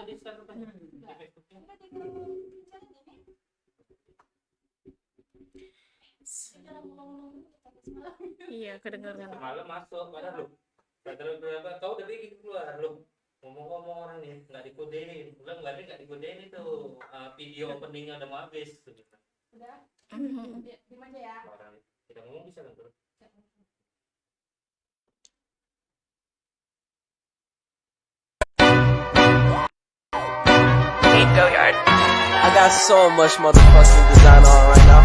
di share di Facebooknya. Iya, kedengeran. Semalam masuk, padahal berapa kau dari keluar lu. Ngomong-ngomong orang nih nggak dikodein, ulang nggak dikodein itu video openingnya udah mau habis. Udah, di mana ya? Orang kita ngomong bisa kan bro? Go yard. I got so much motherfucking design on right now.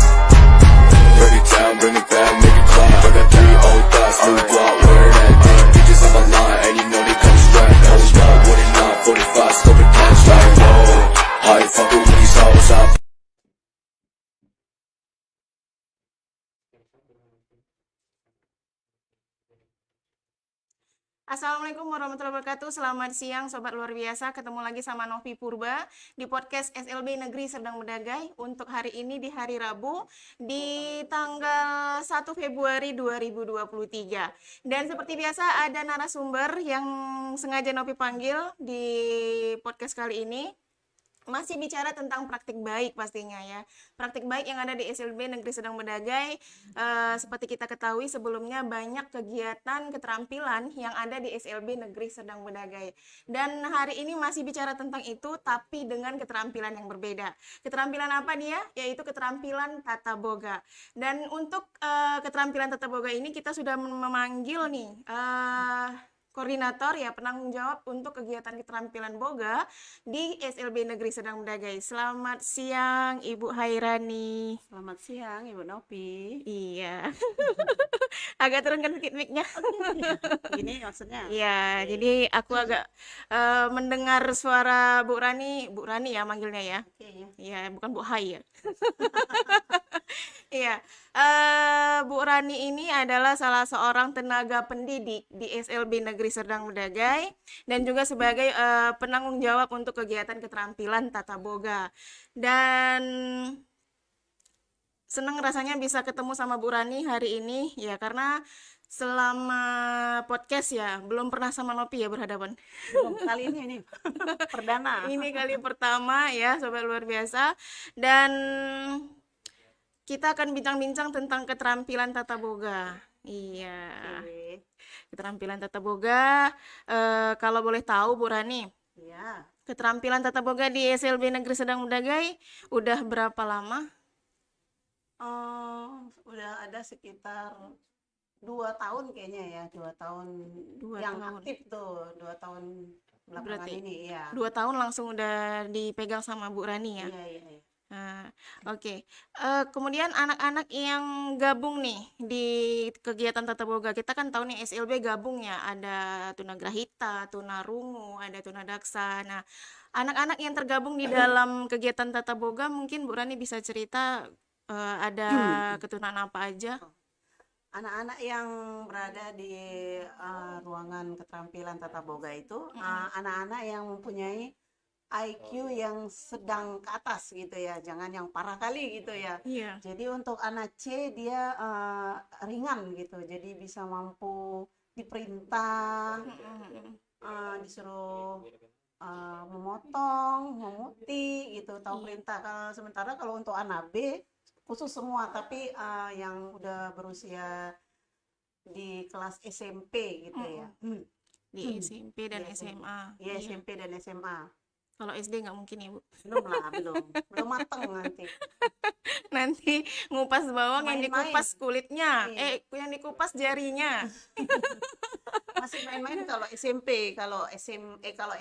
Break it down, bring it back, make it clap. I got 3 old thoughts, new block, where that thing. Bitches on my line, and you know they come strapped. Hold up, what it not, 45, scope it cash like, whoa. How you fucking with these hoes out? Assalamualaikum warahmatullahi wabarakatuh. Selamat siang Sobat Luar Biasa. Ketemu lagi sama Novi Purba di podcast SLB Negeri Serdang Bedagai. Untuk hari ini di hari Rabu di tanggal 1 Februari 2023. Dan seperti biasa ada narasumber yang sengaja Novi panggil di podcast kali ini. Masih bicara tentang praktik baik pastinya ya. Praktik baik yang ada di SLB Negeri Serdang Bedagai. Seperti kita ketahui sebelumnya banyak kegiatan keterampilan yang ada di SLB Negeri Serdang Bedagai. Dan hari ini masih bicara tentang itu tapi dengan keterampilan yang berbeda. Keterampilan apa dia? Yaitu keterampilan tata boga. Dan untuk keterampilan tata boga ini kita sudah memanggil nih koordinator ya, penanggung jawab untuk kegiatan keterampilan boga di SLB Negeri Serdang Bedagai. Selamat siang Ibu Hairani. Selamat siang Ibu Novi. Iya. Agak turunkan sedikit mic-nya. Gini maksudnya? Iya, jadi aku agak mendengar suara Bu Rani ya manggilnya ya. Oke ya. Iya, bukan Bu Hai ya. Iya, Bu Rani ini adalah salah seorang tenaga pendidik di SLB Negeri Serdang Bedagai dan juga sebagai penanggung jawab untuk kegiatan keterampilan tata boga. Dan senang rasanya bisa ketemu sama Bu Rani hari ini ya, karena selama podcast ya belum pernah sama Nopi ya berhadapan. Belum, kali ini perdana. Ini kali pertama ya Sobat Luar Biasa. Dan kita akan bincang-bincang tentang keterampilan tata boga. Iya. Oke. Keterampilan tata boga. Kalau boleh tahu Bu Rani, Iya. keterampilan tata boga di SLB Negeri Serdang Bedagai udah berapa lama? Udah ada sekitar 2 tahun kayaknya ya, 2 tahun 2 yang tahun. aktif tuh, 2 tahun belakangan Berarti ini ya. 2 tahun langsung udah dipegang sama Bu Rani ya. Iya. Nah, oke. Kemudian anak-anak yang gabung nih di kegiatan tata boga, kita kan tahu nih SLB gabung ya, ada tunagrahita, tunarungu, ada tunadaksa. Nah, anak-anak yang tergabung di dalam kegiatan tata boga mungkin Bu Rani bisa cerita ada keturunan apa aja? Anak-anak yang berada di ruangan keterampilan tata boga itu anak-anak yang mempunyai IQ yang sedang ke atas gitu ya, jangan yang parah kali gitu ya. Iya. Jadi untuk anak C dia ringan gitu, jadi bisa mampu diperintah, disuruh memotong, memuti gitu, tahu perintah. Sementara kalau untuk anak B khusus semua, tapi yang udah berusia di kelas SMP gitu ya. Di SMP dan Di SMA. Iya, SMP dan SMA. Kalau SD nggak mungkin ya Bu. Belum mateng nanti. Nanti ngupas bawang yang Main-main. dikupas kulitnya, Iya. yang dikupas jarinya. Masih main-main kalau SMP, kalau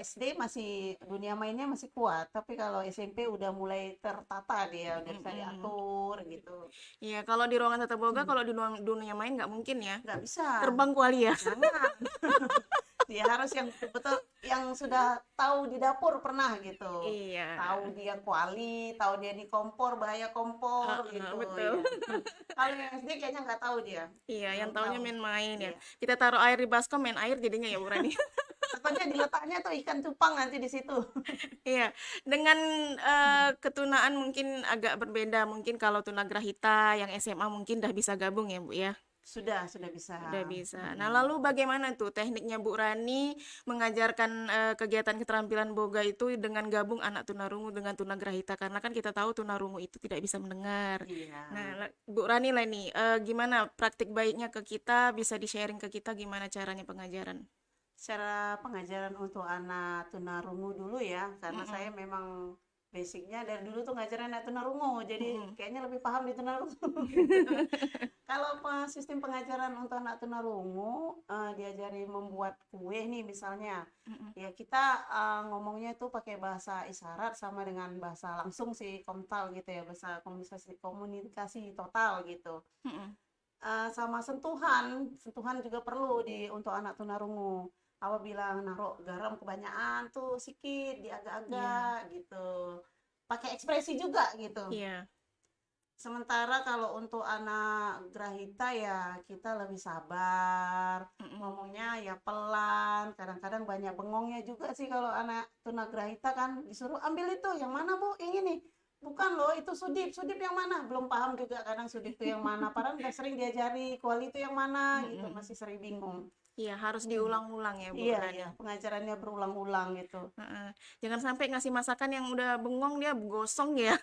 SD masih dunia mainnya masih kuat, tapi kalau SMP udah mulai tertata dia, udah bisa diatur gitu. Iya, kalau di ruangan tata boga, kalau di dunia main nggak mungkin ya. Nggak bisa. Terbang kuali ya. Jangan. Dia harus yang betul yang sudah tahu di dapur pernah gitu. Iya. Tahu dia kuali, tahu dia di kompor, bahaya kompor gitu. betul. Ya. Kalau yang SD kayaknya nggak tahu dia. Iya, yang Belum taunya tahu. main-main ya. Iya. Kita taruh air di baskom, main air jadinya ya Bu Rani. Takutnya diletaknya tuh ikan cupang nanti di situ. Iya, dengan ketunaan mungkin agak berbeda. Mungkin kalau tunagrahita yang SMA mungkin udah bisa gabung ya Bu ya. sudah bisa. Udah bisa. Nah, lalu bagaimana tuh tekniknya Bu Rani mengajarkan kegiatan keterampilan boga itu dengan gabung anak tunarungu dengan tunagrahita, karena kan kita tahu tunarungu itu tidak bisa mendengar. Iya. Nah, Bu Rani lah nih, gimana praktik baiknya ke kita, bisa di-sharing ke kita gimana caranya pengajaran? Cara pengajaran untuk anak tunarungu dulu ya, karena saya memang basicnya dari dulu tuh ngajarin anak tunarungu, jadi kayaknya lebih paham di tunarungu. Kalau sistem pengajaran untuk anak tunarungu, diajari membuat kue nih misalnya, ya kita ngomongnya itu pakai bahasa isyarat sama dengan bahasa langsung sih, komtal gitu ya, bahasa komunikasi total gitu. Sama sentuhan juga perlu untuk anak tunarungu. Awak bilang naruh garam kebanyakan tuh sikit diagak-agak gitu, pakai ekspresi juga gitu. Iya. Sementara kalau untuk anak grahita ya kita lebih sabar, ngomongnya ya pelan, kadang-kadang banyak bengongnya juga sih. Kalau anak tunagrahita kan disuruh ambil itu yang mana Bu, yang ini bukan loh, itu sudip yang mana, belum paham juga kadang sudip itu yang mana, padahal udah sering diajari kuali itu yang mana gitu, masih sering bingung. Iya, harus diulang-ulang ya Bu Iya, Rani. iya, pengajarannya berulang-ulang gitu. Jangan sampai ngasih masakan yang udah bengong dia gosong ya.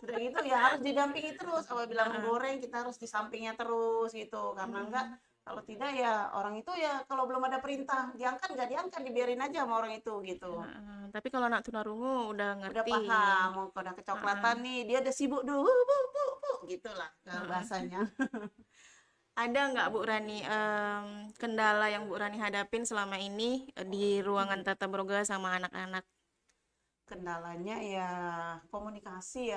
Udah gitu ya harus didampingi terus. Kalau bilang goreng kita harus di sampingnya terus gitu. Karena enggak, kalau tidak ya orang itu ya kalau belum ada perintah diangkat nggak diangkat, dibiarin aja sama orang itu gitu. Tapi kalau anak tunarungu udah Udah ngerti. paham, mau udah kecoklatan nih dia udah sibuk dulu, bu, gitulah bahasanya. Ada nggak Bu Rani kendala yang Bu Rani hadapin selama ini di ruangan tata boga sama anak-anak? Kendalanya ya komunikasi,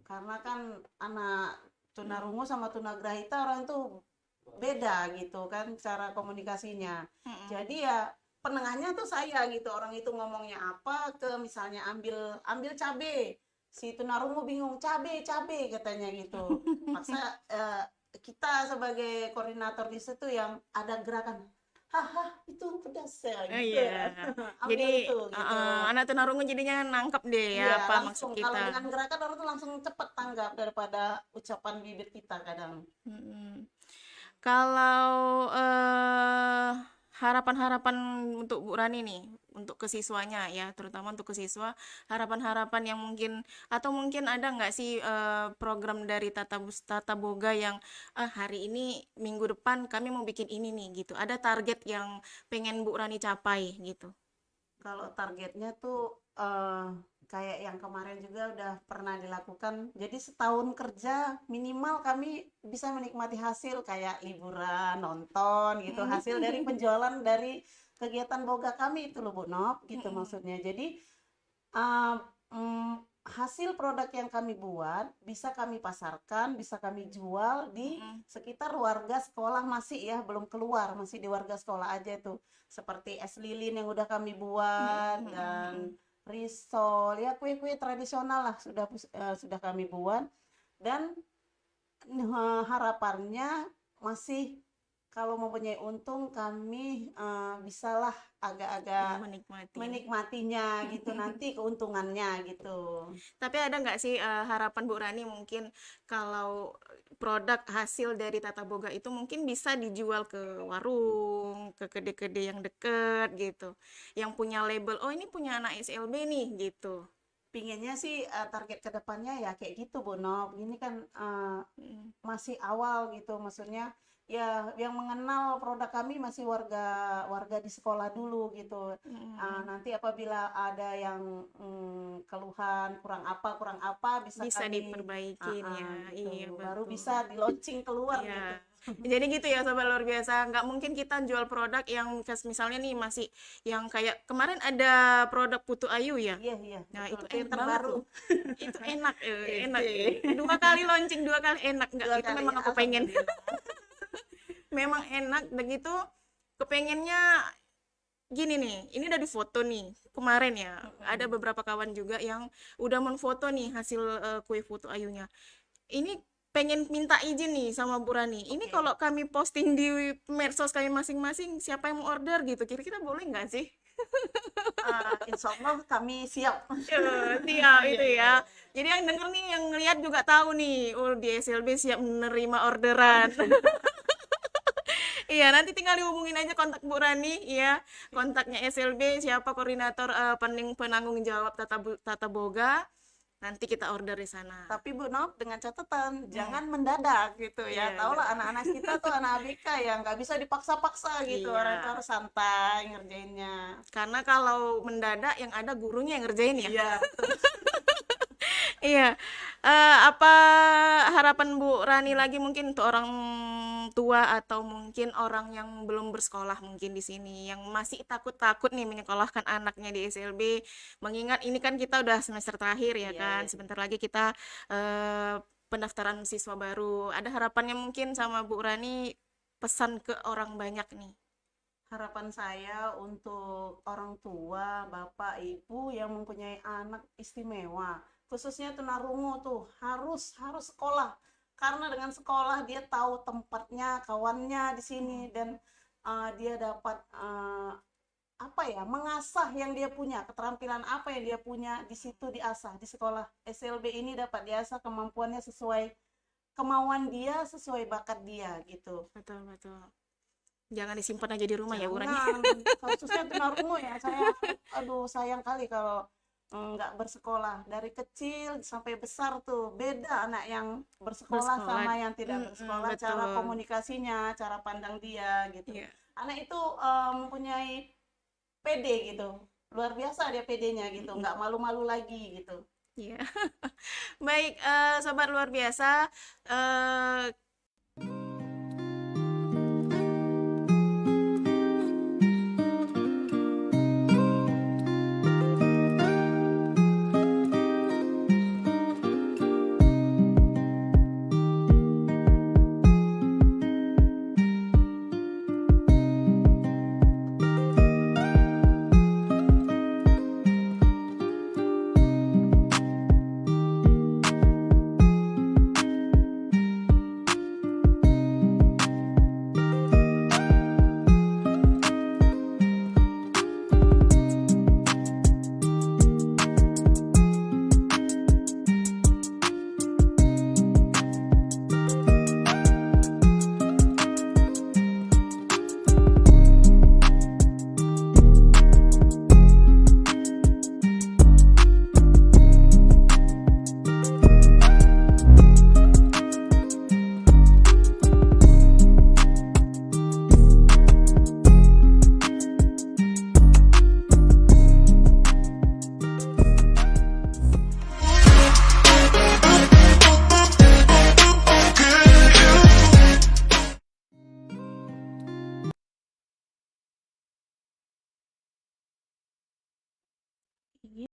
karena kan anak tunarungu sama tunagrahita orang itu beda gitu kan cara komunikasinya. Jadi ya penengahnya tuh saya gitu, orang itu ngomongnya apa ke misalnya ambil cabe, si tunarungu bingung cabe katanya gitu. Masa kita sebagai koordinator di situ yang ada gerakan haha itu pedas ya gitu. Iya. Ambil Jadi itu, gitu. anak tunarungu jadinya nangkep deh ya Iya, apa langsung. maksud Kalau kita. dengan gerakan orang tuh langsung cepet tanggap daripada ucapan bibir kita kadang. Kalau harapan-harapan untuk Bu Rani nih, untuk ke siswanya ya, terutama untuk ke siswa, harapan-harapan yang mungkin, atau mungkin ada nggak sih program dari Tata Boga yang hari ini, minggu depan kami mau bikin ini nih gitu. Ada target yang pengen Bu Rani capai gitu. Kalau targetnya tuh kayak yang kemarin juga udah pernah dilakukan. Jadi setahun kerja minimal kami bisa menikmati hasil kayak liburan, nonton gitu, hasil dari penjualan dari kegiatan boga kami itu loh Bu Nop gitu maksudnya. Jadi hasil produk yang kami buat bisa kami pasarkan, bisa kami jual di sekitar warga sekolah masih ya, belum keluar, masih di warga sekolah aja tuh. Seperti es lilin yang udah kami buat dan risol, ya kue-kue tradisional lah sudah kami buat. Dan harapannya masih kalau mempunyai untung kami bisalah agak-agak menikmatinya gitu nanti keuntungannya gitu. Tapi ada nggak sih harapan Bu Rani mungkin kalau produk hasil dari Tata Boga itu mungkin bisa dijual ke warung, ke kede-kede yang deket gitu, yang punya label, oh ini punya anak SLB nih gitu. Pinginnya sih target kedepannya ya kayak gitu Bu Nop. Ini kan masih awal gitu, maksudnya ya yang mengenal produk kami masih warga di sekolah dulu gitu. Nanti apabila ada yang keluhan kurang apa bisa kami diperbaikin ya. gitu. Iya, Baru betul. bisa di launching keluar Iya. gitu. Jadi gitu ya sobat luar biasa, nggak mungkin kita jual produk yang misalnya nih masih yang kayak kemarin ada produk Putu Ayu ya. Iya. Nah betul. itu yang enak terbaru. banget tuh. Itu enak, enak. 2 kali launching, 2 kali enak, nggak Dua itu kali, memang aku pengen. alhamdulillah. Memang enak, begitu kepengennya gini nih, ini udah difoto nih kemarin ya, ada beberapa kawan juga yang udah menfoto nih hasil kue Putu Ayunya. Ini pengen minta izin nih sama Bu Rani, ini kalau kami posting di medsos kami masing-masing, siapa yang mau order gitu, kira-kira boleh nggak sih? Insya Allah kami siap. Siap itu ya. Jadi yang denger nih, yang ngeliat juga tahu nih, oh di SLB siap menerima orderan. Iya, nanti tinggal dihubungin aja kontak Bu Rani, ya. Kontaknya SLB, siapa koordinator penanggung jawab tata boga. Nanti kita order di sana. Tapi Bu Nop, dengan catatan jangan mendadak gitu ya. Iya, Tahu lah anak-anak kita tuh anak ABK yang nggak bisa dipaksa-paksa gitu. Iya. Orang itu harus santai ngerjainnya. Karena kalau mendadak yang ada gurunya yang ngerjain ya. Iya. Iya. Apa harapan Bu Rani lagi mungkin untuk orang tua atau mungkin orang yang belum bersekolah mungkin di sini yang masih takut-takut nih menyekolahkan anaknya di SLB, mengingat ini kan kita udah semester terakhir ya Iya, kan, iya. sebentar lagi kita pendaftaran siswa baru. Ada harapannya mungkin sama Bu Rani, pesan ke orang banyak nih. Harapan saya untuk orang tua, bapak, ibu yang mempunyai anak istimewa, khususnya tunarungu tuh harus sekolah. Karena dengan sekolah dia tahu tempatnya, kawannya di sini, dan dia dapat mengasah yang dia punya, keterampilan apa yang dia punya di situ diasah di sekolah. SLB ini dapat diasah kemampuannya sesuai kemauan dia, sesuai bakat dia gitu. Betul, betul. Jangan disimpan aja di rumah ya Bu Rani. Jangan, khususnya tunarungu ya, saya sayang kali kalau nggak bersekolah. Dari kecil sampai besar tuh beda anak yang bersekolah sama yang tidak bersekolah, betul. cara komunikasinya, cara pandang dia gitu. Iya. Anak itu mempunyai PD gitu, luar biasa dia PD-nya gitu, nggak malu-malu lagi gitu. Iya. Baik, sobat luar biasa,